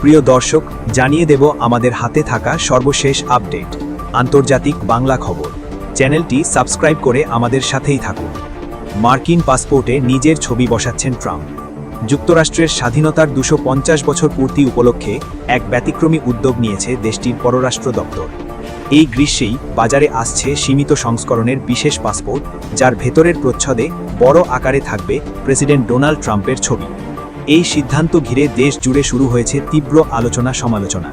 প্রিয় দর্শক, জানিয়ে দেব আমাদের হাতে থাকা সর্বশেষ আপডেট আন্তর্জাতিক বাংলা খবর। চ্যানেলটি সাবস্ক্রাইব করে আমাদের সাথেই থাকুন। মার্কিন পাসপোর্টে নিজের ছবি বসাচ্ছেন ট্রাম্প। যুক্তরাষ্ট্রের স্বাধীনতার 250 বছর পূর্তি উপলক্ষে এক ব্যতিক্রমী উদ্যোগ নিয়েছে দেশটির পররাষ্ট্র দপ্তর। এই গ্রীষ্মেই বাজারে আসছে সীমিত সংস্করণের বিশেষ পাসপোর্ট, যার ভেতরের প্রচ্ছদে বড় আকারে থাকবে প্রেসিডেন্ট ডোনাল্ড ট্রাম্পের ছবি। এই সিদ্ধান্ত ঘিরে দেশ জুড়ে শুরু হয়েছে তীব্র আলোচনা সমালোচনা।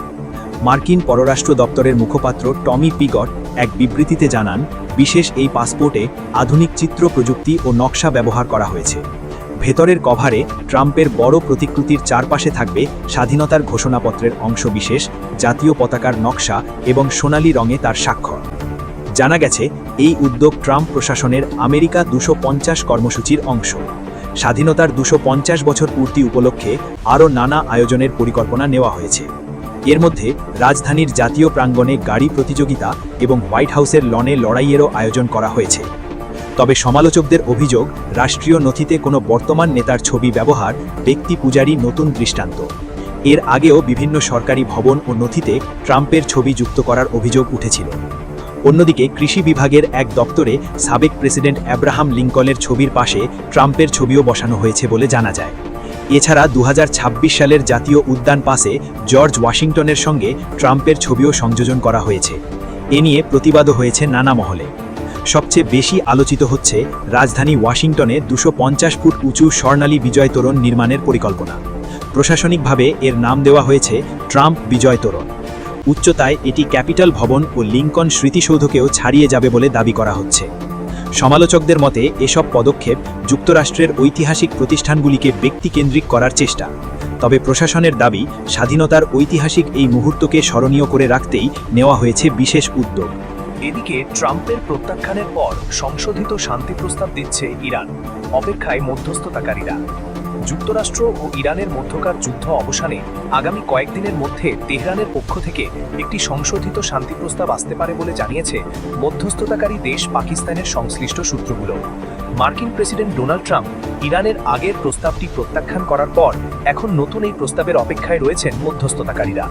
মার্কিন পররাষ্ট্র দপ্তরের মুখপাত্র টমি পিগট এক বিবৃতিতে জানান, বিশেষ এই পাসপোর্টে আধুনিক চিত্র প্রযুক্তি ও নকশা ব্যবহার করা হয়েছে। ভেতরের কভারে ট্রাম্পের বড় প্রতিকৃতির চারপাশে থাকবে স্বাধীনতার ঘোষণাপত্রের অংশবিশেষ, জাতীয় পতাকার নকশা এবং সোনালী রঙে তার স্বাক্ষর। জানা গেছে, এই উদ্যোগ ট্রাম্প প্রশাসনের আমেরিকা 250 কর্মসূচির অংশ। স্বাধীনতার 250 বছর পূর্তি উপলক্ষে আরও নানা আয়োজনের পরিকল্পনা নেওয়া হয়েছে। এর মধ্যে রাজধানীর জাতীয় প্রাঙ্গণে গাড়ি প্রতিযোগিতা এবং হোয়াইট হাউসের লনে লড়াইয়েরও আয়োজন করা হয়েছে। তবে সমালোচকদের অভিযোগ, রাষ্ট্রীয় নথিতে কোনো বর্তমান নেতার ছবি ব্যবহার ব্যক্তি পূজারী নতুন দৃষ্টান্ত। এর আগেও বিভিন্ন সরকারি ভবন ও নথিতে ট্রাম্পের ছবি যুক্ত করার অভিযোগ উঠেছিল। অন্যদিকে কৃষি বিভাগের এক দপ্তরে সাবেক প্রেসিডেন্ট অ্যাব্রাহাম লিঙ্কনের ছবির পাশে ট্রাম্পের ছবিও বসানো হয়েছে বলে জানা যায়। এছাড়া 2026 সালের জাতীয় উদ্যান পাসে জর্জ ওয়াশিংটনের সঙ্গে ট্রাম্পের ছবিও সংযোজন করা হয়েছে। এ নিয়ে প্রতিবাদও হয়েছে নানা মহলে। সবচেয়ে বেশি আলোচিত হচ্ছে রাজধানী ওয়াশিংটনে 250 ফুট উঁচু স্বর্ণালী বিজয় তোরণ নির্মাণের পরিকল্পনা। প্রশাসনিকভাবে এর নাম দেওয়া হয়েছে ট্রাম্প বিজয় তোরণ। উচ্চতায় এটি ক্যাপিটাল ভবন ও লিঙ্কন স্মৃতিসৌধকেও ছাড়িয়ে যাবে বলে দাবি করা হচ্ছে। সমালোচকদের মতে এসব পদক্ষেপ যুক্তরাষ্ট্রের ঐতিহাসিক প্রতিষ্ঠানগুলিকে ব্যক্তিকেন্দ্রিক করার চেষ্টা। তবে প্রশাসনের দাবি, স্বাধীনতার ঐতিহাসিক এই মুহূর্তকে স্মরণীয় করে রাখতেই নেওয়া হয়েছে বিশেষ উদ্যোগ। এদিকে ট্রাম্পের প্রত্যাখ্যানের পর সংশোধিত শান্তি প্রস্তাব দিচ্ছে ইরান, অপেক্ষায় মধ্যস্থতাকারীরা। যুক্তরাষ্ট্র ও ইরানের মধ্যকার যুদ্ধ অবসানে আগামী কয়েকদিনের মধ্যে তেহরানের পক্ষ থেকে একটি সংশোধিত শান্তি প্রস্তাব আসতে পারে বলে জানিয়েছে মধ্যস্থতাকারী দেশ পাকিস্তানের সংশ্লিষ্ট সূত্রগুলো। মার্কিন প্রেসিডেন্ট ডোনাল্ড ট্রাম্প ইরানের আগের প্রস্তাবটি প্রত্যাখ্যান করার পর এখন নতুন এই প্রস্তাবের অপেক্ষায় রয়েছেন মধ্যস্থতাকারীরা।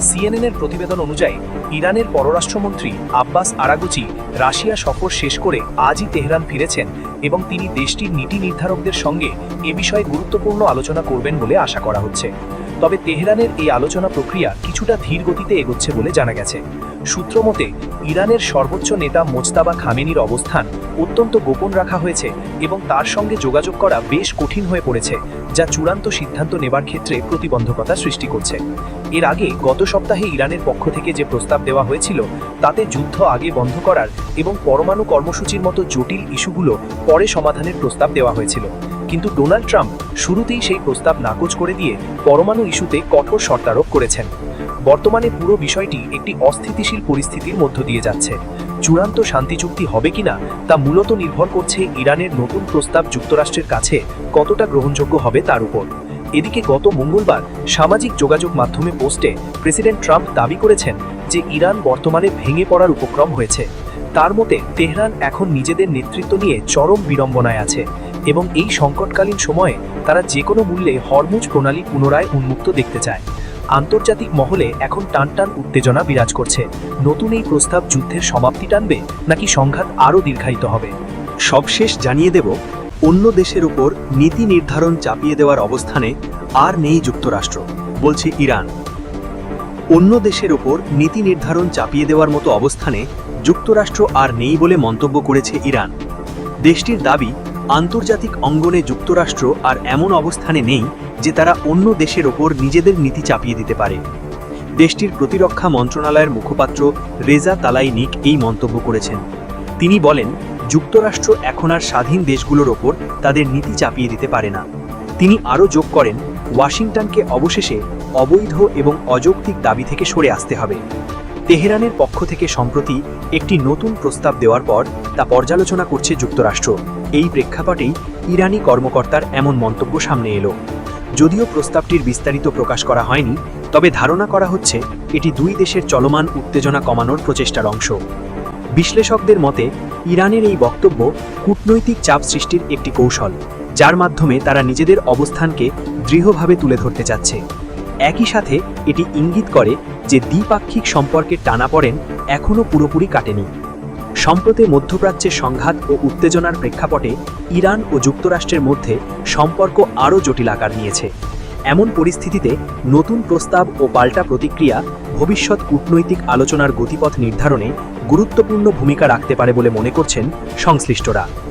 সিএনএনের প্রতিবেদন অনুযায়ী ইরানের পররাষ্ট্রমন্ত্রী আব্বাস আরাগচি রাশিয়া সফর শেষ করে আজই তেহরান ফিরেছেন এবং তিনি দেশটির নীতি নির্ধারকদের সঙ্গে এ বিষয়ে গুরুত্বপূর্ণ আলোচনা করবেন বলে আশা করা হচ্ছে। তবে তেহরানের এই আলোচনা প্রক্রিয়া কিছুটা ধীর গতিতে এগোচ্ছে বলে জানা গেছে। সূত্র মতে ইরানের সর্বোচ্চ নেতা মোজতাবা খামেনির অবস্থান অত্যন্ত গোপন রাখা হয়েছে এবং তার সঙ্গে যোগাযোগ করা বেশ কঠিন হয়ে পড়েছে, যা চূড়ান্ত সিদ্ধান্ত নেবার ক্ষেত্রে প্রতিবন্ধকতা সৃষ্টি করছে। এর আগে গত সপ্তাহে ইরানের পক্ষ থেকে যে প্রস্তাব দেওয়া হয়েছিল তাতে যুদ্ধ আগে বন্ধ করার এবং পরমাণু কর্মসূচির মতো জটিল ইস্যুগুলো পরে সমাধানের প্রস্তাব দেওয়া হয়েছিল। কিন্তু ডোনাল্ড ট্রাম্প শুরুতেই সেই প্রস্তাব নাকচ করে দিয়ে পরমাণু ইস্যুতে কঠোর শর্তারোপ করেছেন। বর্তমানে পুরো বিষয়টি একটি অস্থিতিশীল পরিস্থিতির মধ্য দিয়ে যাচ্ছে। চূড়ান্ত শান্তি চুক্তি হবে কিনা তা মূলত নির্ভর করছে ইরানের নতুন প্রস্তাব যুক্তরাষ্ট্রের কাছে কতটা গ্রহণযোগ্য হবে তার উপর। এদিকে গত মঙ্গলবার সামাজিক যোগাযোগ মাধ্যমে পোস্টে প্রেসিডেন্ট ট্রাম্প দাবি করেছেন যে ইরান বর্তমানে ভেঙে পড়ার উপক্রম হয়েছে। তার মতে তেহরান এখন নিজেদের নেতৃত্ব নিয়ে চরম বিড়ম্বনায় আছে এবং এই সংকটকালীন সময়ে তারা যে কোনো মূল্যে হরমুজ প্রণালী পুনরায় উন্মুক্ত দেখতে চায়। আন্তর্জাতিক মহলে এখন টানটান উত্তেজনা বিরাজ করছে। নতুন এই প্রস্তাব যুদ্ধের সমাপ্তি টানবে নাকি সংঘাত আরও দীর্ঘায়িত হবে? সবশেষ জানিয়ে দেব, অন্য দেশের উপর নীতি নির্ধারণ চাপিয়ে দেওয়ার অবস্থানে আর নেই যুক্তরাষ্ট্র, বলছে ইরান। অন্য দেশের উপর নীতি নির্ধারণ চাপিয়ে দেওয়ার মতো অবস্থানে যুক্তরাষ্ট্র আর নেই বলে মন্তব্য করেছে ইরান। দেশটির দাবি, আন্তর্জাতিক অঙ্গনে যুক্তরাষ্ট্র আর এমন অবস্থানে নেই যে তারা অন্য দেশের ওপর নিজেদের নীতি চাপিয়ে দিতে পারে। দেশটির প্রতিরক্ষা মন্ত্রণালয়ের মুখপাত্র রেজা তালাইনিক এই মন্তব্য করেছেন। তিনি বলেন, যুক্তরাষ্ট্র এখন আর স্বাধীন দেশগুলোর ওপর তাদের নীতি চাপিয়ে দিতে পারে না। তিনি আরও যোগ করেন, ওয়াশিংটনকে অবশেষে অবৈধ এবং অযৌক্তিক দাবি থেকে সরে আসতে হবে। তেহরানের পক্ষ থেকে সম্প্রতি একটি নতুন প্রস্তাব দেওয়ার পর তা পর্যালোচনা করছে যুক্তরাষ্ট্র। এই প্রেক্ষাপটেই ইরানি কর্মকর্তার এমন মন্তব্য সামনে এলো। যদিও প্রস্তাবটির বিস্তারিত প্রকাশ করা হয়নি, তবে ধারণা করা হচ্ছে এটি দুই দেশের চলমান উত্তেজনা কমানোর প্রচেষ্টার অংশ। বিশ্লেষকদের মতে ইরানের এই বক্তব্য কূটনৈতিক চাপ সৃষ্টির একটি কৌশল, যার মাধ্যমে তারা নিজেদের অবস্থানকে দৃঢ়ভাবে তুলে ধরতে চাচ্ছে। একই সাথে এটি ইঙ্গিত করে যে দ্বিপাক্ষিক সম্পর্কের টানাপড়েন এখনও পুরোপুরি কাটেনি। সম্প্রতি মধ্যপ্রাচ্যের সংঘাত ও উত্তেজনার প্রেক্ষাপটে ইরান ও যুক্তরাষ্ট্রের মধ্যে সম্পর্ক আরও জটিল আকার নিয়েছে। এমন পরিস্থিতিতে নতুন প্রস্তাব ও পাল্টা প্রতিক্রিয়া ভবিষ্যৎ কূটনৈতিক আলোচনার গতিপথ নির্ধারণে গুরুত্বপূর্ণ ভূমিকা রাখতে পারে বলে মনে করছেন সংশ্লিষ্টরা।